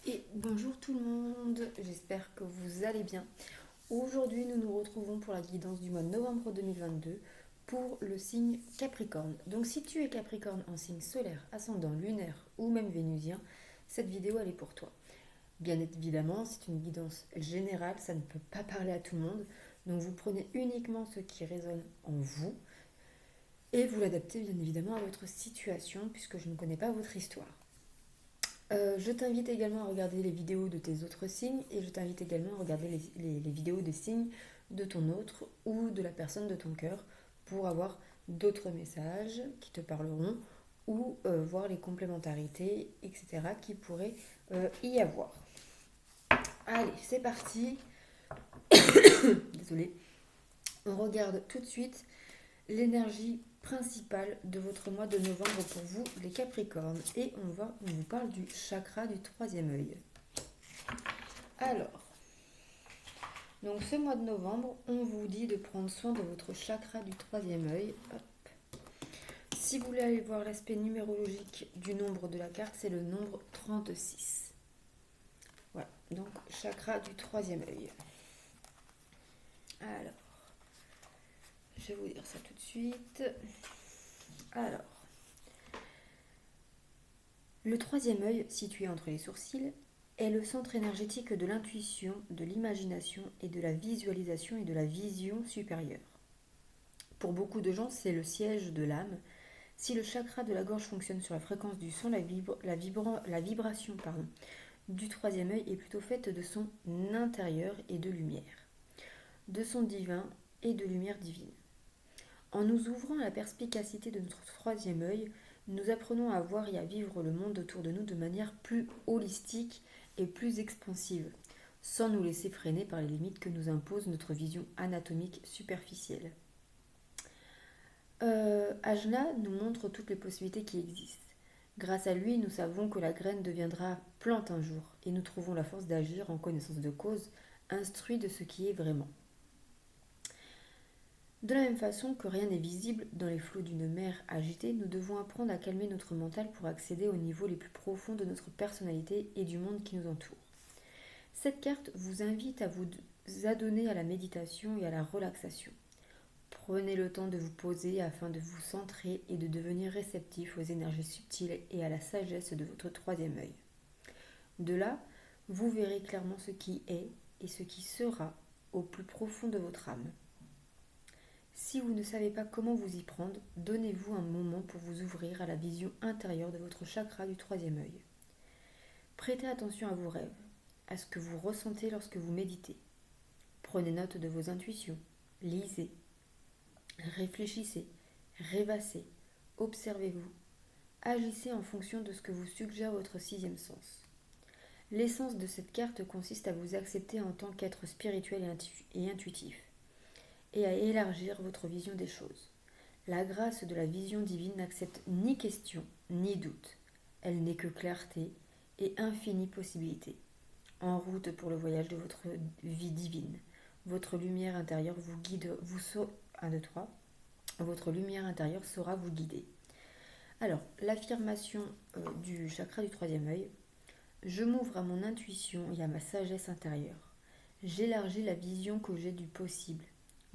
Et bonjour tout le monde, j'espère que vous allez bien. Aujourd'hui, nous nous retrouvons pour la guidance du mois de novembre 2022 pour le signe Capricorne. Donc si tu es Capricorne en signe solaire, ascendant, lunaire ou même vénusien, cette vidéo elle est pour toi. Bien évidemment, c'est une guidance générale, ça ne peut pas parler à tout le monde. Donc vous prenez uniquement ce qui résonne en vous et vous l'adaptez bien évidemment à votre situation puisque je ne connais pas votre histoire. Je t'invite également à regarder les vidéos de tes autres signes et je t'invite également à regarder les vidéos des signes de ton autre ou de la personne de ton cœur pour avoir d'autres messages qui te parleront ou voir les complémentarités, etc. qui pourraient y avoir. Allez, c'est parti. Désolée. On regarde tout de suite l'énergie principale de votre mois de novembre pour vous, les Capricornes. Et on vous parle du chakra du troisième œil. Alors, donc ce mois de novembre, on vous dit de prendre soin de votre chakra du troisième œil. Hop. Si vous voulez aller voir l'aspect numérologique du nombre de la carte, c'est le nombre 36. Voilà, donc chakra du troisième œil. Alors, je vais vous dire ça tout de suite. Alors, le troisième œil, situé entre les sourcils, est le centre énergétique de l'intuition, de l'imagination et de la visualisation et de la vision supérieure. Pour beaucoup de gens, c'est le siège de l'âme. Si le chakra de la gorge fonctionne sur la fréquence du son, la vibration du troisième œil est plutôt faite de son intérieur et de lumière, de son divin et de lumière divine. En nous ouvrant à la perspicacité de notre troisième œil, nous apprenons à voir et à vivre le monde autour de nous de manière plus holistique et plus expansive, sans nous laisser freiner par les limites que nous impose notre vision anatomique superficielle. Ajna nous montre toutes les possibilités qui existent. Grâce à lui, nous savons que la graine deviendra plante un jour, et nous trouvons la force d'agir en connaissance de cause, instruit de ce qui est vraiment. De la même façon que rien n'est visible dans les flots d'une mer agitée, nous devons apprendre à calmer notre mental pour accéder aux niveaux les plus profonds de notre personnalité et du monde qui nous entoure. Cette carte vous invite à vous adonner à la méditation et à la relaxation. Prenez le temps de vous poser afin de vous centrer et de devenir réceptif aux énergies subtiles et à la sagesse de votre troisième œil. De là, vous verrez clairement ce qui est et ce qui sera au plus profond de votre âme. Si vous ne savez pas comment vous y prendre, donnez-vous un moment pour vous ouvrir à la vision intérieure de votre chakra du troisième œil. Prêtez attention à vos rêves, à ce que vous ressentez lorsque vous méditez. Prenez note de vos intuitions, lisez, réfléchissez, rêvassez, observez-vous, agissez en fonction de ce que vous suggère votre sixième sens. L'essence de cette carte consiste à vous accepter en tant qu'être spirituel et intuitif, et à élargir votre vision des choses. La grâce de la vision divine n'accepte ni question ni doute. Elle n'est que clarté et infinie possibilité. En route pour le voyage de votre vie divine. Votre lumière intérieure vous guide, votre lumière intérieure saura vous guider. Alors, l'affirmation du chakra du troisième œil. Je m'ouvre à mon intuition et à ma sagesse intérieure. J'élargis la vision que j'ai du possible.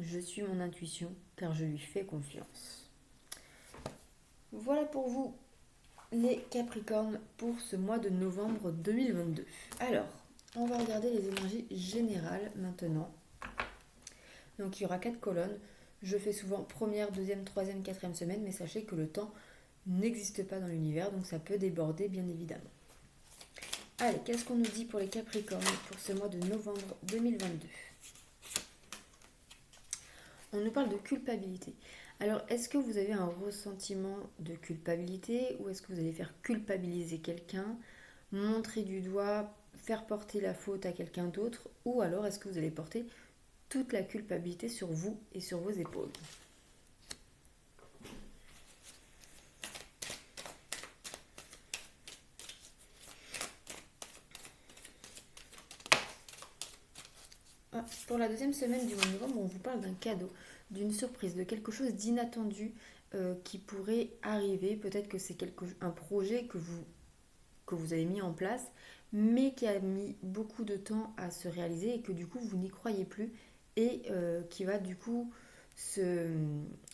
Je suis mon intuition car je lui fais confiance. Voilà pour vous les Capricornes pour ce mois de novembre 2022. Alors, on va regarder les énergies générales maintenant. Donc il y aura 4 colonnes. Je fais souvent première, deuxième, troisième, quatrième semaine, mais sachez que le temps n'existe pas dans l'univers, donc ça peut déborder bien évidemment. Allez, qu'est-ce qu'on nous dit pour les Capricornes pour ce mois de novembre 2022 ? On nous parle de culpabilité. Alors, est-ce que vous avez un ressentiment de culpabilité ou est-ce que vous allez faire culpabiliser quelqu'un, montrer du doigt, faire porter la faute à quelqu'un d'autre ou alors est-ce que vous allez porter toute la culpabilité sur vous et sur vos épaules ? Pour la deuxième semaine du mois de novembre, on vous parle d'un cadeau, d'une surprise, de quelque chose d'inattendu qui pourrait arriver. Peut-être que c'est un projet que vous que vous avez mis en place, mais qui a mis beaucoup de temps à se réaliser et que du coup vous n'y croyez plus et qui va du coup se,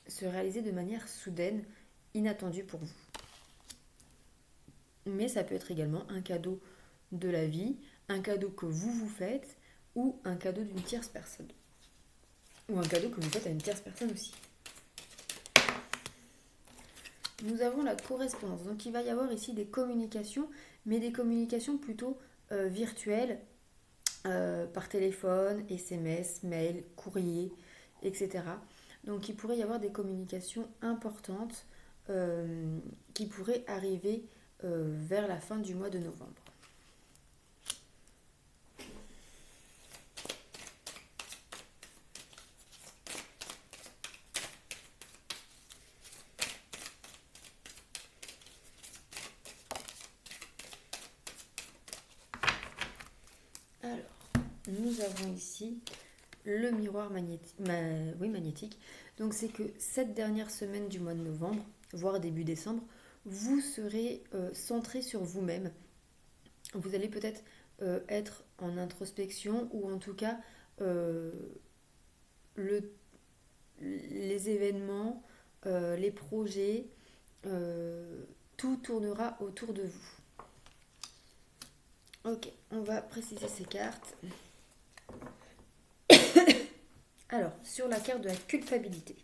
se réaliser de manière soudaine, inattendue pour vous. Mais ça peut être également un cadeau de la vie, un cadeau que vous vous faites ou un cadeau d'une tierce personne. Ou un cadeau que vous faites à une tierce personne aussi. Nous avons la correspondance. Donc il va y avoir ici des communications, mais des communications plutôt virtuelles, par téléphone, SMS, mail, courrier, etc. Donc il pourrait y avoir des communications importantes qui pourraient arriver vers la fin du mois de novembre. Alors, nous avons ici le miroir magnétique. Donc c'est que cette dernière semaine du mois de novembre, voire début décembre, vous serez centré sur vous-même. Vous allez peut-être être en introspection ou en tout cas le, les événements, les projets, tout tournera autour de vous. Ok, on va préciser ces cartes. Alors, sur la carte de la culpabilité.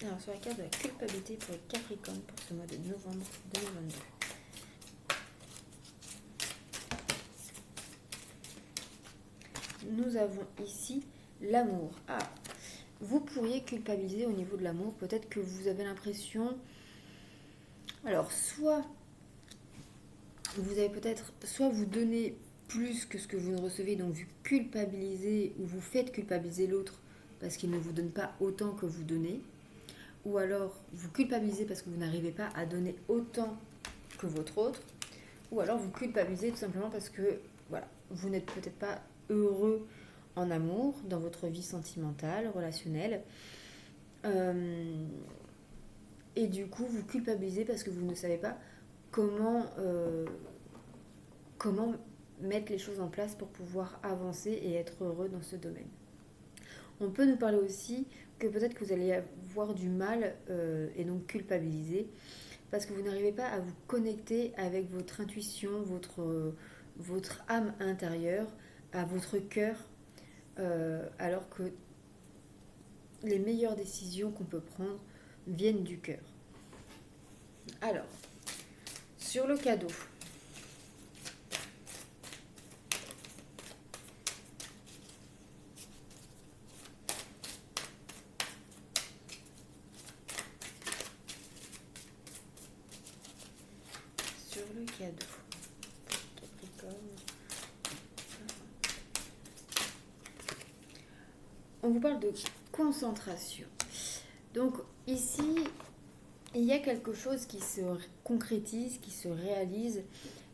Alors, sur la carte de la culpabilité pour les Capricornes pour ce mois de novembre 2022. Nous avons ici l'amour. Ah, vous pourriez culpabiliser au niveau de l'amour. Peut-être que vous avez l'impression... Alors, soit vous donnez plus que ce que vous ne recevez, donc vous culpabilisez ou vous faites culpabiliser l'autre parce qu'il ne vous donne pas autant que vous donnez. Ou alors vous culpabilisez parce que vous n'arrivez pas à donner autant que votre autre. Ou alors vous culpabilisez tout simplement parce que voilà, vous n'êtes peut-être pas heureux en amour, dans votre vie sentimentale, relationnelle. Et du coup, vous culpabilisez parce que vous ne savez pas comment mettre les choses en place pour pouvoir avancer et être heureux dans ce domaine. On peut nous parler aussi que peut-être que vous allez avoir du mal et donc culpabiliser parce que vous n'arrivez pas à vous connecter avec votre intuition, votre âme intérieure, à votre cœur, alors que les meilleures décisions qu'on peut prendre viennent du cœur. Alors, sur le cadeau. Sur le cadeau. Capricorne. On vous parle de concentration. Donc ici, il y a quelque chose qui se concrétise, qui se réalise,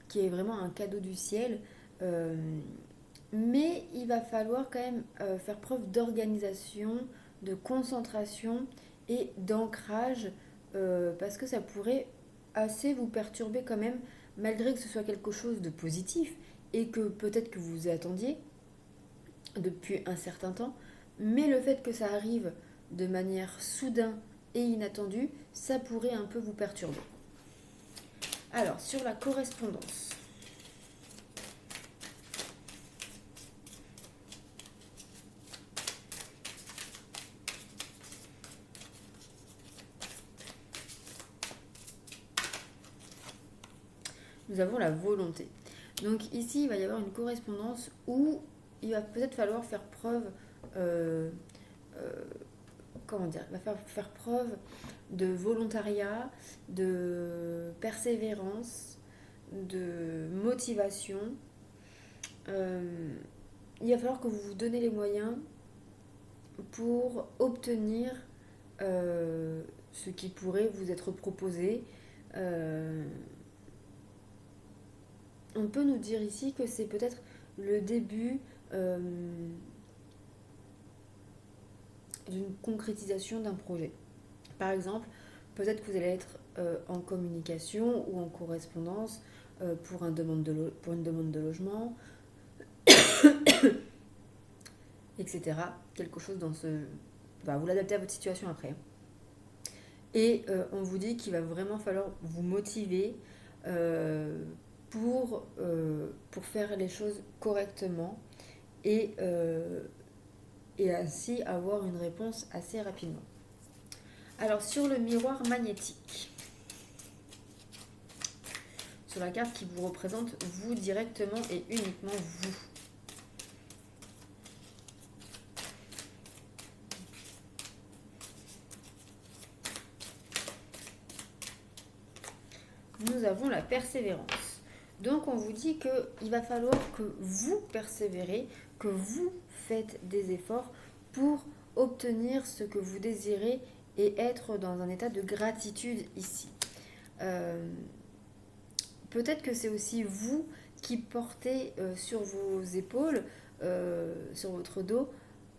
qui est vraiment un cadeau du ciel. Mais il va falloir quand même faire preuve d'organisation, de concentration et d'ancrage parce que ça pourrait assez vous perturber quand même, malgré que ce soit quelque chose de positif et que peut-être que vous y attendiez depuis un certain temps. Mais le fait que ça arrive de manière soudaine et inattendue, ça pourrait un peu vous perturber. Alors, sur la correspondance. Nous avons la volonté. Donc ici, il va y avoir une correspondance où il va peut-être falloir faire preuve, il va faire preuve de volontariat, de persévérance, de motivation. Il va falloir que vous vous donnez les moyens pour obtenir ce qui pourrait vous être proposé. on peut nous dire ici que c'est peut-être le début d'une concrétisation d'un projet. Par exemple, peut-être que vous allez être en communication ou en correspondance pour une demande de logement, etc. Quelque chose dans ce... vous l'adaptez à votre situation après. Et on vous dit qu'il va vraiment falloir vous motiver pour faire les choses correctement et ainsi avoir une réponse assez rapidement. Alors sur le miroir magnétique, sur la carte qui vous représente vous directement et uniquement vous. Nous avons la persévérance. Donc on vous dit qu'il va falloir que vous persévérez, que vous faites des efforts pour obtenir ce que vous désirez et être dans un état de gratitude ici. Peut-être que c'est aussi vous qui portez sur vos épaules, sur votre dos,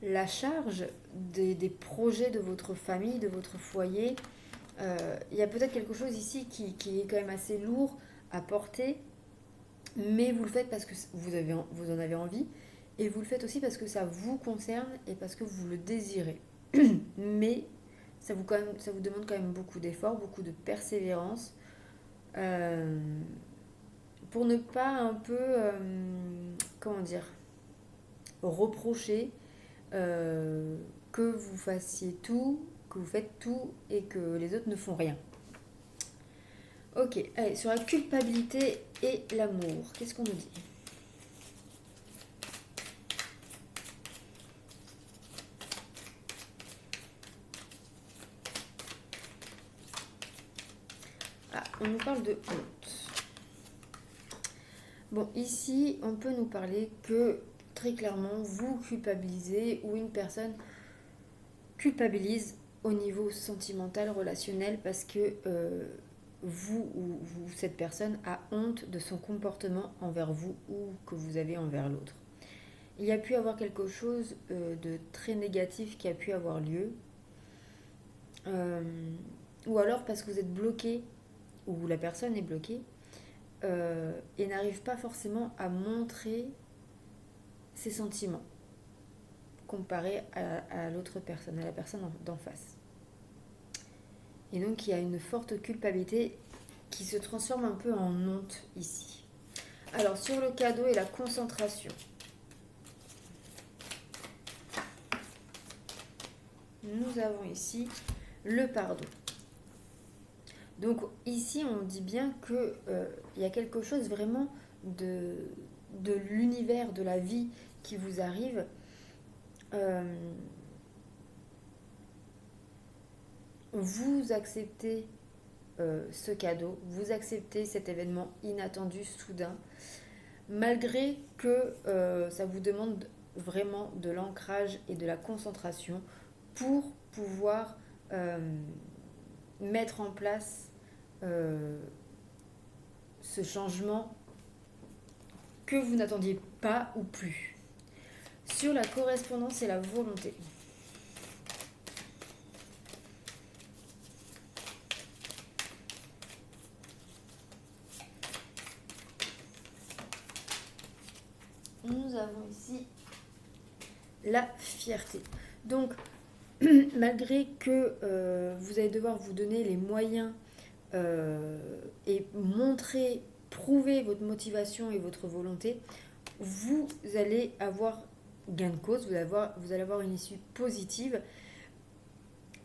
la charge des projets de votre famille, de votre foyer. Il y a peut-être quelque chose ici qui est quand même assez lourd à porter, mais vous le faites parce que vous en avez envie, et vous le faites aussi parce que ça vous concerne et parce que vous le désirez. Mais ça vous demande quand même beaucoup d'efforts, beaucoup de persévérance, pour ne pas un peu, reprocher que vous fassiez tout, que vous faites tout et que les autres ne font rien. Ok, allez, sur la culpabilité et l'amour, qu'est-ce qu'on nous dit ? Ah, on nous parle de honte. Bon, ici, on peut nous parler que, très clairement, vous culpabilisez ou une personne culpabilise au niveau sentimental, relationnel, parce que cette personne a honte de son comportement envers vous ou que vous avez envers l'autre. Il y a pu avoir quelque chose de très négatif qui a pu avoir lieu, ou alors parce que vous êtes bloqué, ou la personne est bloquée, et n'arrive pas forcément à montrer ses sentiments comparé à l'autre personne, à la personne d'en face. Et donc il y a une forte culpabilité qui se transforme un peu en honte ici. Alors sur le cadeau et la concentration, nous avons ici le pardon. Donc ici on dit bien qu'il y a quelque chose vraiment de l'univers, de la vie qui vous arrive. Vous acceptez ce cadeau, vous acceptez cet événement inattendu, soudain, malgré que ça vous demande vraiment de l'ancrage et de la concentration pour pouvoir mettre en place ce changement que vous n'attendiez pas ou plus. Sur la correspondance et la volonté. Nous avons ici la fierté. Donc, malgré que vous allez devoir vous donner les moyens et prouver votre motivation et votre volonté, vous allez avoir gain de cause, vous allez avoir une issue positive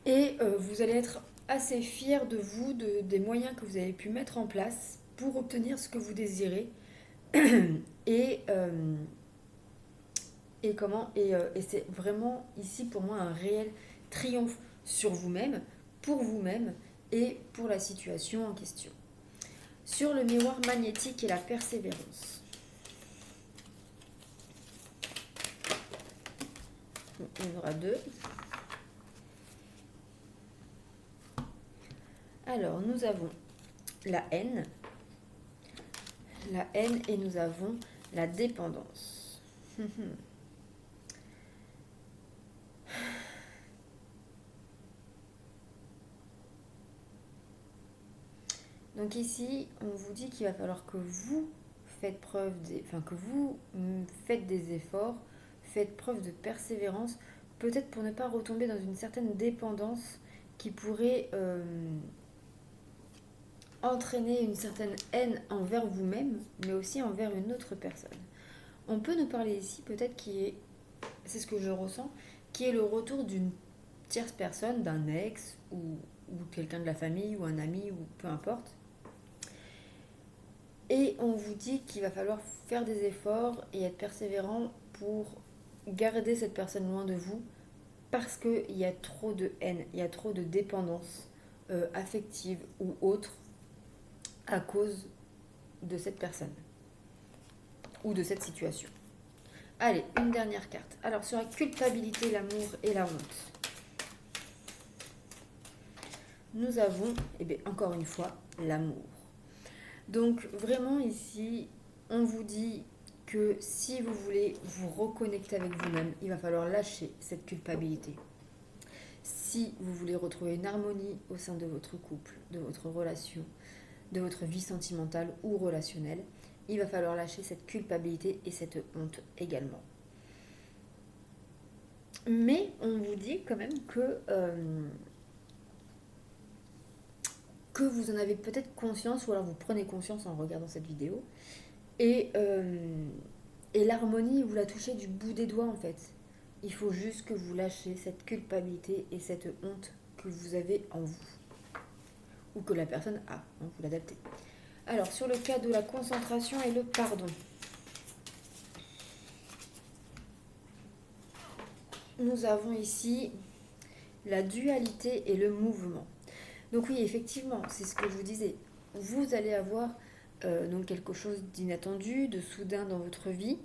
et vous allez être assez fier de vous, des moyens que vous avez pu mettre en place pour obtenir ce que vous désirez. Et c'est vraiment ici pour moi un réel triomphe sur vous-même, pour vous-même et pour la situation en question. Sur le miroir magnétique et la persévérance. Il y en aura deux. Alors, nous avons la haine, la haine et nous avons la dépendance. Donc ici, on vous dit qu'il va falloir que vous faites des efforts, faites preuve de persévérance, peut-être pour ne pas retomber dans une certaine dépendance qui pourrait entraîner une certaine haine envers vous-même, mais aussi envers une autre personne. On peut nous parler ici, peut-être c'est ce que je ressens, qui est le retour d'une tierce personne, d'un ex ou quelqu'un de la famille ou un ami ou peu importe. Et on vous dit qu'il va falloir faire des efforts et être persévérant pour garder cette personne loin de vous parce qu'il y a trop de haine, il y a trop de dépendance affective ou autre à cause de cette personne ou de cette situation. Allez, une dernière carte. Alors, sur la culpabilité, l'amour et la honte, nous avons, encore une fois, l'amour. Donc, vraiment, ici, on vous dit que si vous voulez vous reconnecter avec vous-même, il va falloir lâcher cette culpabilité. Si vous voulez retrouver une harmonie au sein de votre couple, de votre relation, de votre vie sentimentale ou relationnelle, il va falloir lâcher cette culpabilité et cette honte également. Mais on vous dit quand même que vous en avez peut-être conscience, ou alors vous prenez conscience en regardant cette vidéo, et l'harmonie, vous la touchez du bout des doigts en fait. Il faut juste que vous lâchez cette culpabilité et cette honte que vous avez en vous, ou que la personne a, vous l'adaptez. Alors, sur le cadeau, la concentration et le pardon. Nous avons ici la dualité et le mouvement. Donc oui, effectivement, c'est ce que je vous disais. Vous allez avoir donc quelque chose d'inattendu, de soudain dans votre vie,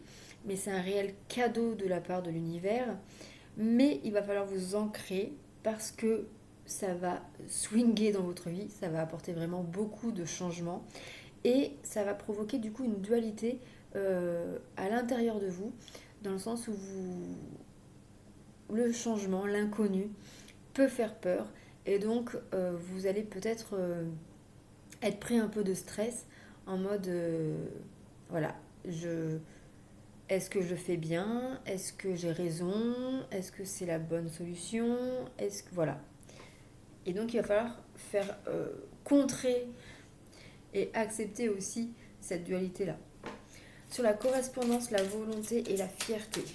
mais c'est un réel cadeau de la part de l'univers. Mais il va falloir vous ancrer parce que ça va swinger dans votre vie, ça va apporter vraiment beaucoup de changements et ça va provoquer du coup une dualité à l'intérieur de vous, dans le sens où le changement, l'inconnu peut faire peur et donc vous allez peut-être être pris un peu de stress en mode voilà, est-ce que je fais bien? Est-ce que j'ai raison? Est-ce que c'est la bonne solution? Voilà. Et donc il va falloir faire contrer et accepter aussi cette dualité-là. Sur la correspondance, la volonté et la fierté,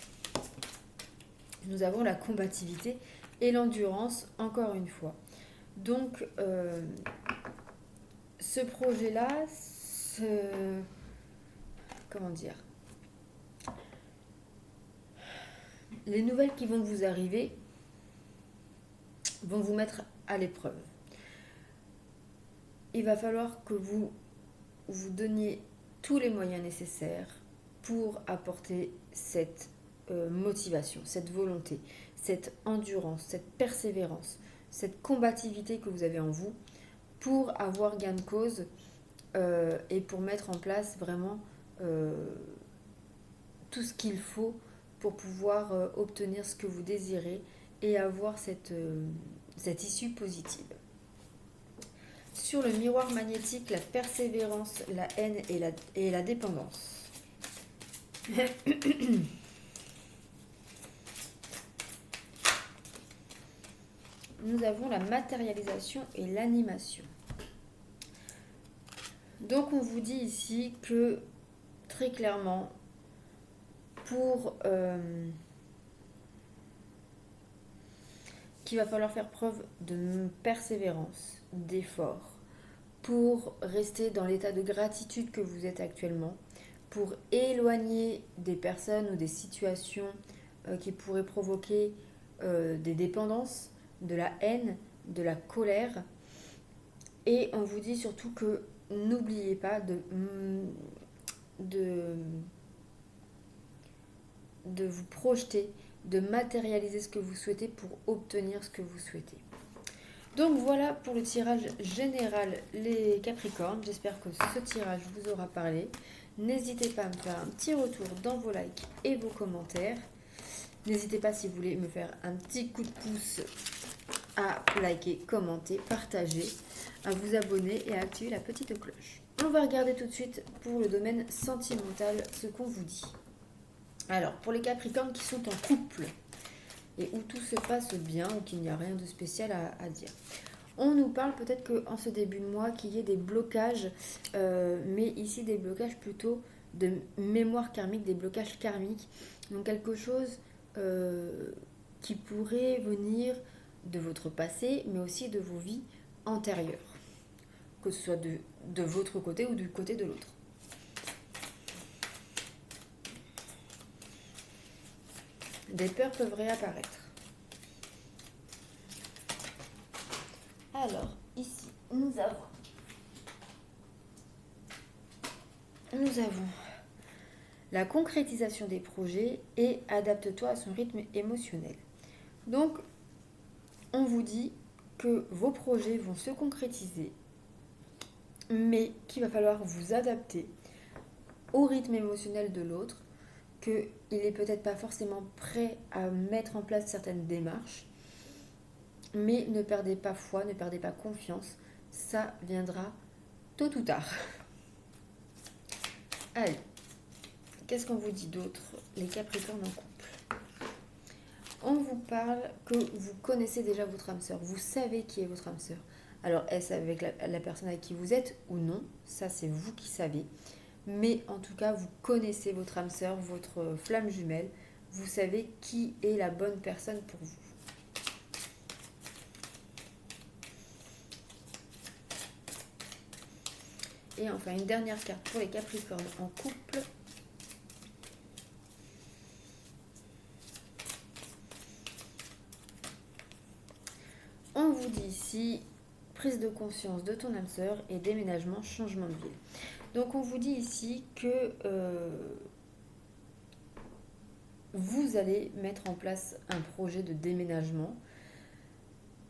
nous avons la combativité et l'endurance, encore une fois. Donc, ce projet-là, comment dire, les nouvelles qui vont vous arriver vont vous mettre à l'épreuve. Il va falloir que vous donniez tous les moyens nécessaires pour apporter cette motivation, cette volonté, cette endurance, cette persévérance, cette combativité que vous avez en vous pour avoir gain de cause et pour mettre en place vraiment tout ce qu'il faut pour pouvoir obtenir ce que vous désirez et avoir cette issue positive. Sur le miroir magnétique, la persévérance, la haine et la dépendance. Nous avons la matérialisation et l'animation. Donc on vous dit ici que très clairement, qu'il va falloir faire preuve de persévérance, d'effort, pour rester dans l'état de gratitude que vous êtes actuellement, pour éloigner des personnes ou des situations qui pourraient provoquer des dépendances, de la haine, de la colère. Et on vous dit surtout que n'oubliez pas de vous projeter, de matérialiser ce que vous souhaitez pour obtenir ce que vous souhaitez. Donc voilà pour le tirage général les Capricornes. J'espère que ce tirage vous aura parlé. N'hésitez pas à me faire un petit retour dans vos likes et vos commentaires. N'hésitez pas si vous voulez me faire un petit coup de pouce à liker, commenter, partager, à vous abonner et à activer la petite cloche. On va regarder tout de suite pour le domaine sentimental ce qu'on vous dit. Alors pour les Capricornes qui sont en couple et où tout se passe bien ou qu'il n'y a rien de spécial à dire. On nous parle peut-être qu'en ce début de mois qu'il y ait des blocages, mais ici des blocages plutôt de mémoire karmique, des blocages karmiques. Donc quelque chose qui pourrait venir de votre passé, mais aussi de vos vies antérieures, que ce soit de votre côté ou du côté de l'autre. Des peurs peuvent réapparaître. Alors, ici, nous avons la concrétisation des projets et adapte-toi à son rythme émotionnel. Donc, on vous dit que vos projets vont se concrétiser, mais qu'il va falloir vous adapter au rythme émotionnel de l'autre, qu'il n'est peut-être pas forcément prêt à mettre en place certaines démarches, mais ne perdez pas foi, ne perdez pas confiance, ça viendra tôt ou tard. Allez, qu'est-ce qu'on vous dit d'autre, les Capricornes en couple? On vous parle que vous connaissez déjà votre âme sœur, vous savez qui est votre âme sœur. Alors, est-ce avec la personne avec qui vous êtes ou non? Ça, c'est vous qui savez. Mais en tout cas, vous connaissez votre âme sœur, votre flamme jumelle. Vous savez qui est la bonne personne pour vous. Et enfin, une dernière carte pour les Capricornes en couple. On vous dit ici, prise de conscience de ton âme sœur et déménagement, changement de ville. Donc on vous dit ici que vous allez mettre en place un projet de déménagement.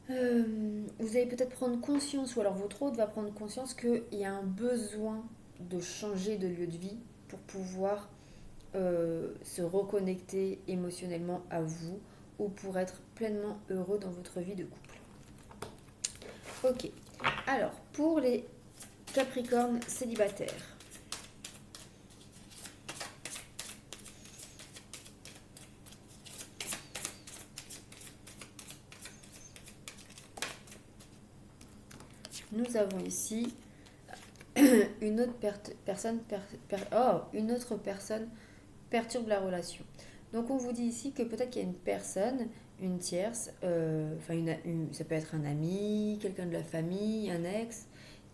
Vous allez peut-être prendre conscience, ou alors votre hôte va prendre conscience qu'il y a un besoin de changer de lieu de vie pour pouvoir se reconnecter émotionnellement à vous ou pour être pleinement heureux dans votre vie de couple. Ok, alors pour les Capricornes célibataires. Nous avons ici une autre personne perturbe la relation. Donc on vous dit ici que peut-être qu'il y a une personne, une tierce, ça peut être un ami, quelqu'un de la famille, un ex,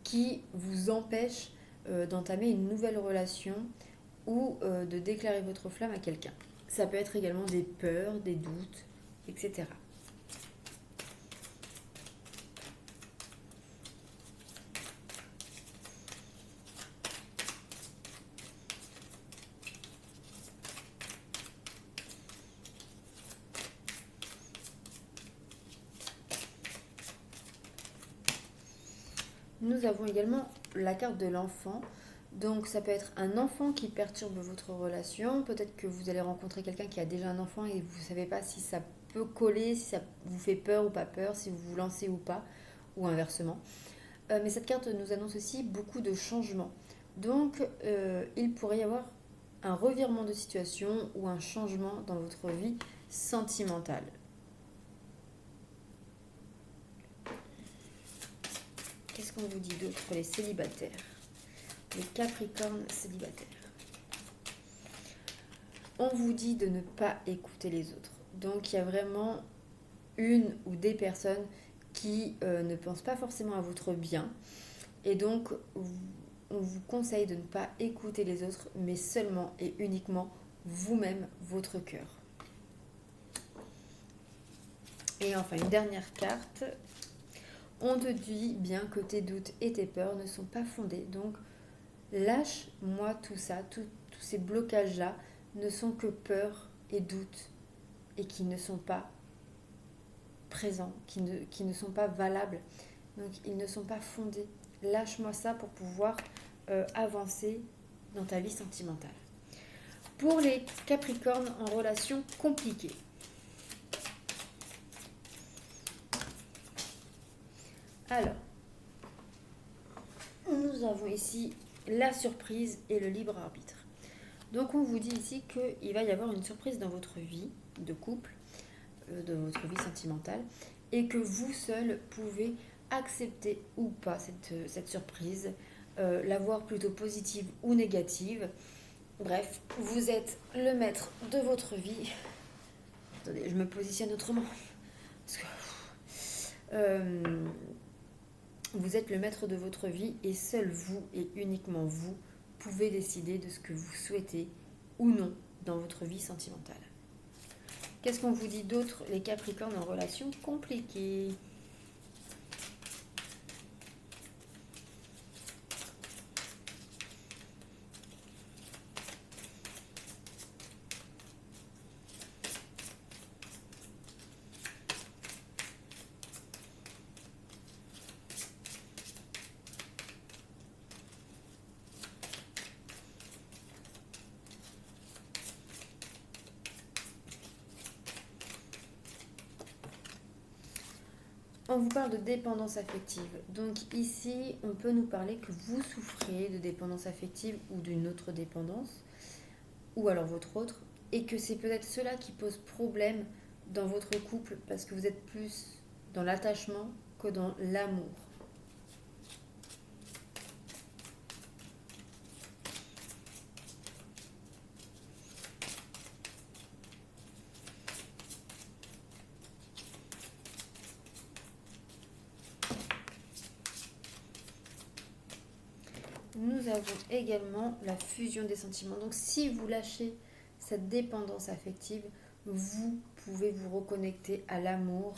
qui vous empêche d'entamer une nouvelle relation ou de déclarer votre flamme à quelqu'un. Ça peut être également des peurs, des doutes, etc. Nous avons également la carte de l'enfant. Donc ça peut être un enfant qui perturbe votre relation. Peut-être que vous allez rencontrer quelqu'un qui a déjà un enfant et vous ne savez pas si ça peut coller, si ça vous fait peur ou pas peur, si vous vous lancez ou pas, ou inversement. Mais cette carte nous annonce aussi beaucoup de changements. Donc il pourrait y avoir un revirement de situation ou un changement dans votre vie sentimentale. Qu'est-ce qu'on vous dit d'autre pour les célibataires? Les Capricornes célibataires. On vous dit de ne pas écouter les autres. Donc il y a vraiment une ou des personnes qui ne pensent pas forcément à votre bien. Et donc on vous conseille de ne pas écouter les autres, mais seulement et uniquement vous-même, votre cœur. Et enfin une dernière carte. On te dit bien que tes doutes et tes peurs ne sont pas fondés. Donc lâche-moi tout ça, tous ces présents, qui ne sont pas valables. Donc ils ne sont pas fondés. Lâche-moi ça pour pouvoir avancer dans ta vie sentimentale. Pour les Capricornes en relation compliquée. Alors, nous avons ici la surprise et le libre arbitre. Donc on vous dit ici qu'il va y avoir une surprise dans votre vie de couple, de votre vie sentimentale, et que vous seul pouvez accepter ou pas cette surprise, la voir plutôt positive ou négative. Bref, vous êtes le maître de votre vie. Attendez, je me positionne autrement. Parce que, vous êtes le maître de votre vie et seul vous et uniquement vous pouvez décider de ce que vous souhaitez ou non dans votre vie sentimentale. Qu'est-ce qu'on vous dit d'autre, les Capricornes en relation compliquée? On vous parle de dépendance affective. Donc ici, on peut nous parler que vous souffrez de dépendance affective ou d'une autre dépendance, ou alors votre autre, et que c'est peut-être cela qui pose problème dans votre couple parce que vous êtes plus dans l'attachement que dans l'amour. Nous avons également la fusion des sentiments. Donc si vous lâchez cette dépendance affective, vous pouvez vous reconnecter à l'amour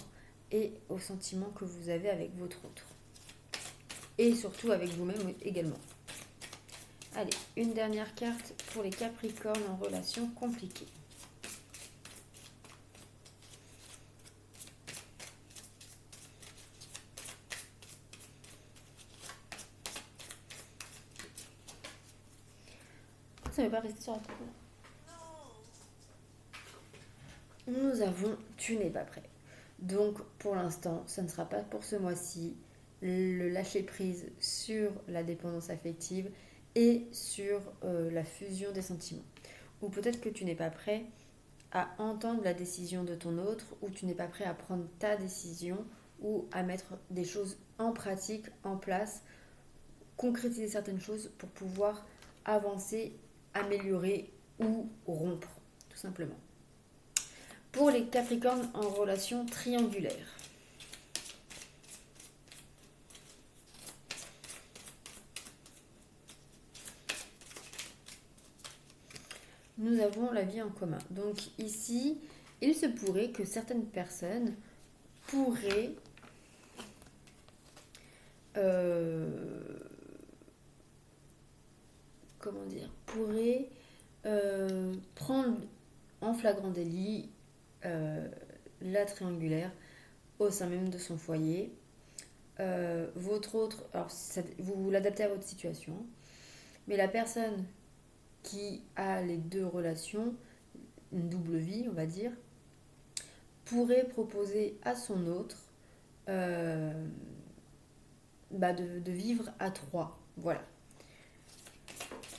et aux sentiments que vous avez avec votre autre. Et surtout avec vous-même également. Allez, une dernière carte pour les Capricornes en relation compliquée. Ça ne veut pas rester sur la table. Nous avons tu n'es pas prêt. Donc pour l'instant, ce ne sera pas pour ce mois-ci le lâcher prise sur la dépendance affective et sur la fusion des sentiments. Ou peut-être que tu n'es pas prêt à entendre la décision de ton autre, ou tu n'es pas prêt à prendre ta décision ou à mettre des choses en pratique, en place, concrétiser certaines choses pour pouvoir avancer, améliorer ou rompre, tout simplement. Pour les Capricornes en relation triangulaire. Nous avons la vie en commun. Donc ici, il se pourrait que certaines personnes pourraient prendre en flagrant délit la triangulaire au sein même de son foyer. Votre autre, alors vous l'adaptez à votre situation, mais la personne qui a les deux relations, une double vie on va dire, pourrait proposer à son autre de vivre à trois. Voilà.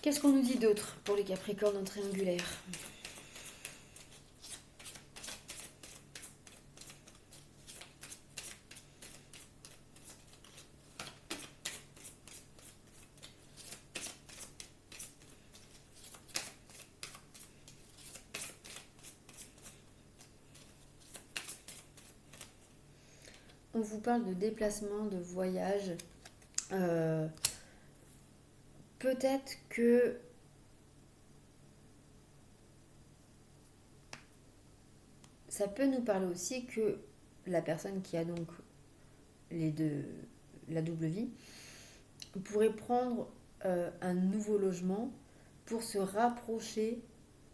Qu'est-ce qu'on nous dit d'autre pour les Capricornes en triangulaire ? On vous parle de déplacement, de voyage. Peut-être que ça peut nous parler aussi que la personne qui a donc la double vie pourrait prendre un nouveau logement pour se rapprocher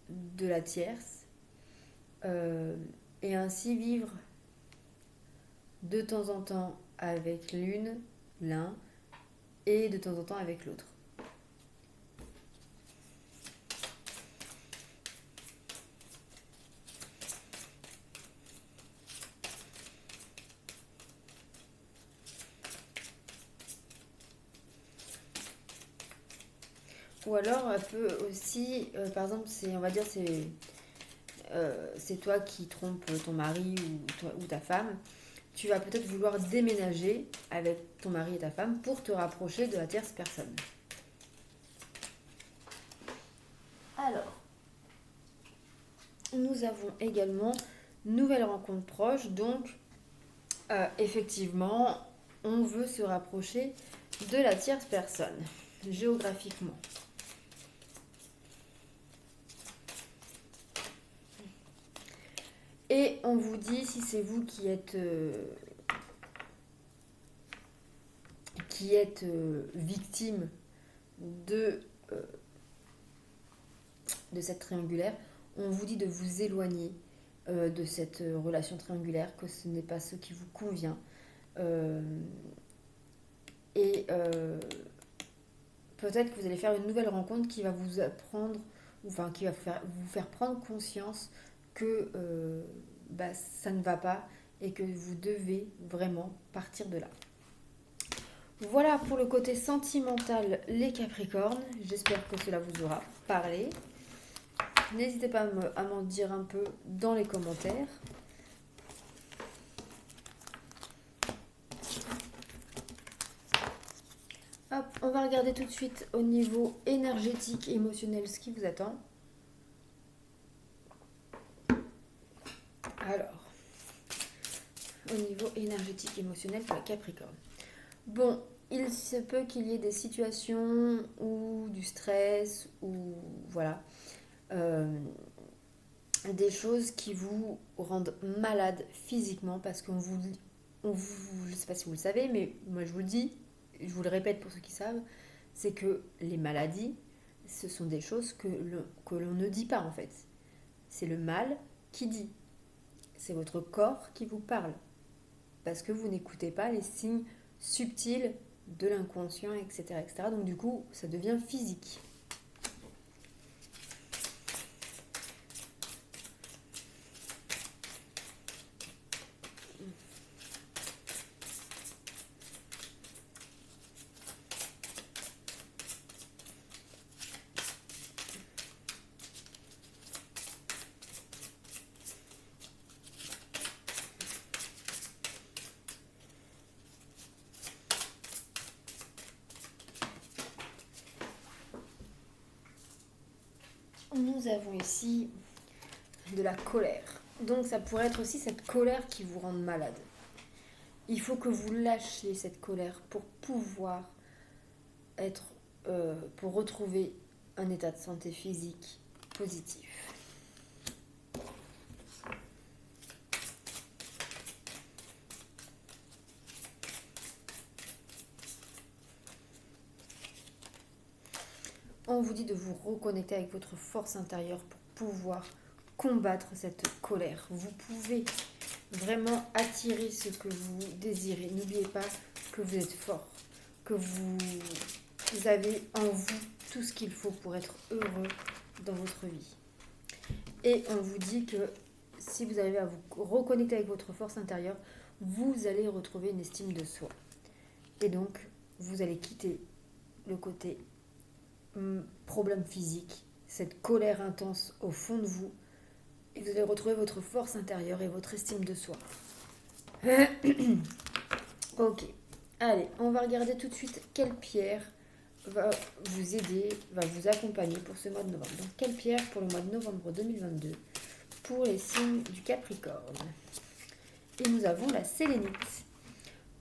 de la tierce et ainsi vivre de temps en temps avec l'un, et de temps en temps avec l'autre. Ou alors, elle peut aussi, par exemple, on va dire, c'est toi qui trompes ton mari ou ta femme. Tu vas peut-être vouloir déménager avec ton mari et ta femme pour te rapprocher de la tierce personne. Alors, nous avons également nouvelle rencontre proche. Donc, effectivement, on veut se rapprocher de la tierce personne, géographiquement. Et on vous dit, si c'est vous qui êtes victime de cette triangulaire, on vous dit de vous éloigner de cette relation triangulaire, que ce n'est pas ce qui vous convient. Et peut-être que vous allez faire une nouvelle rencontre qui va vous apprendre, enfin qui va vous faire prendre conscience que ça ne va pas et que vous devez vraiment partir de là. Voilà pour le côté sentimental, les Capricornes. J'espère que cela vous aura parlé. N'hésitez pas à m'en dire un peu dans les commentaires. Hop, on va regarder tout de suite au niveau énergétique, émotionnel, ce qui vous attend. Alors, au niveau énergétique, émotionnel pour la Capricorne. Bon, il se peut qu'il y ait des situations ou du stress ou voilà, des choses qui vous rendent malade physiquement parce qu'on vous, je ne sais pas si vous le savez, mais moi je vous le dis, je vous le répète pour ceux qui savent, c'est que les maladies, ce sont des choses que l'on ne dit pas en fait. C'est le mal qui dit. C'est votre corps qui vous parle. Parce que vous n'écoutez pas les signes subtils de l'inconscient, etc., etc. Donc du coup, ça devient physique. Nous avons ici de la colère. Donc ça pourrait être aussi cette colère qui vous rend malade. Il faut que vous lâchiez cette colère pour pouvoir pour retrouver un état de santé physique positif. On vous dit de vous reconnecter avec votre force intérieure pour pouvoir combattre cette colère. Vous pouvez vraiment attirer ce que vous désirez. N'oubliez pas que vous êtes fort, que vous avez en vous tout ce qu'il faut pour être heureux dans votre vie. Et on vous dit que si vous arrivez à vous reconnecter avec votre force intérieure, vous allez retrouver une estime de soi. Et donc, vous allez quitter le côté problème physique, cette colère intense au fond de vous, et vous allez retrouver votre force intérieure et votre estime de soi. Ok, allez, on va regarder tout de suite quelle pierre va vous aider, va vous accompagner pour ce mois de novembre. Donc, quelle pierre pour le mois de novembre 2022 pour les signes du Capricorne. Et nous avons la sélénite.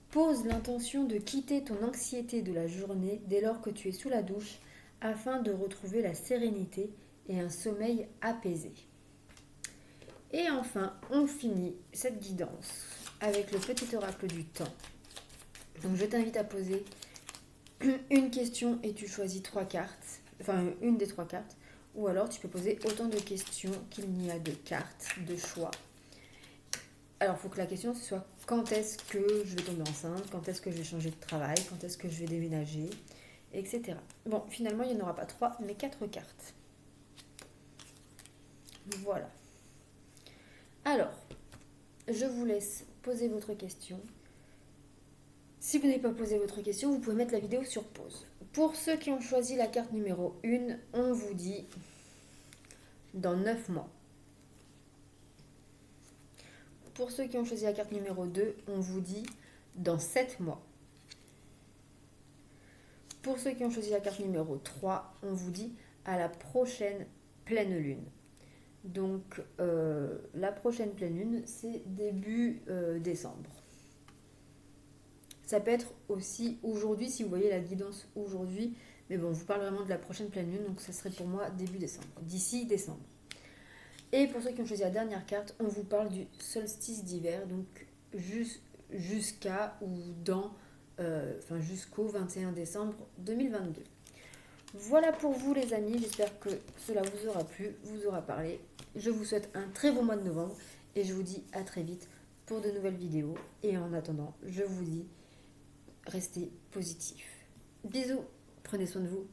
Pose l'intention de quitter ton anxiété de la journée dès lors que tu es sous la douche afin de retrouver la sérénité et un sommeil apaisé. Et enfin, on finit cette guidance avec le petit oracle du temps. Donc je t'invite à poser une question et tu choisis 3 cartes, enfin une des 3 cartes, ou alors tu peux poser autant de questions qu'il n'y a de cartes de choix. Alors, il faut que la question ce soit quand est-ce que je vais tomber enceinte, quand est-ce que je vais changer de travail, quand est-ce que je vais déménager, etc. Bon, finalement, il n'y en aura pas 3, mais 4 cartes. Voilà. Alors, je vous laisse poser votre question. Si vous n'avez pas posé votre question, vous pouvez mettre la vidéo sur pause. Pour ceux qui ont choisi la carte numéro 1, on vous dit dans 9 mois. Pour ceux qui ont choisi la carte numéro 2, on vous dit dans 7 mois. Pour ceux qui ont choisi la carte numéro 3, on vous dit à la prochaine pleine lune. Donc la prochaine pleine lune, c'est début décembre. Ça peut être aussi aujourd'hui, si vous voyez la guidance aujourd'hui. Mais bon, on vous parle vraiment de la prochaine pleine lune, donc ça serait pour moi début décembre, d'ici décembre. Et pour ceux qui ont choisi la dernière carte, on vous parle du solstice d'hiver, donc jusqu'à ou jusqu'au 21 décembre 2022. Voilà pour vous les amis, j'espère que cela vous aura plu, vous aura parlé. Je vous souhaite un très bon mois de novembre et je vous dis à très vite pour de nouvelles vidéos. Et en attendant, je vous dis, restez positifs. Bisous, prenez soin de vous.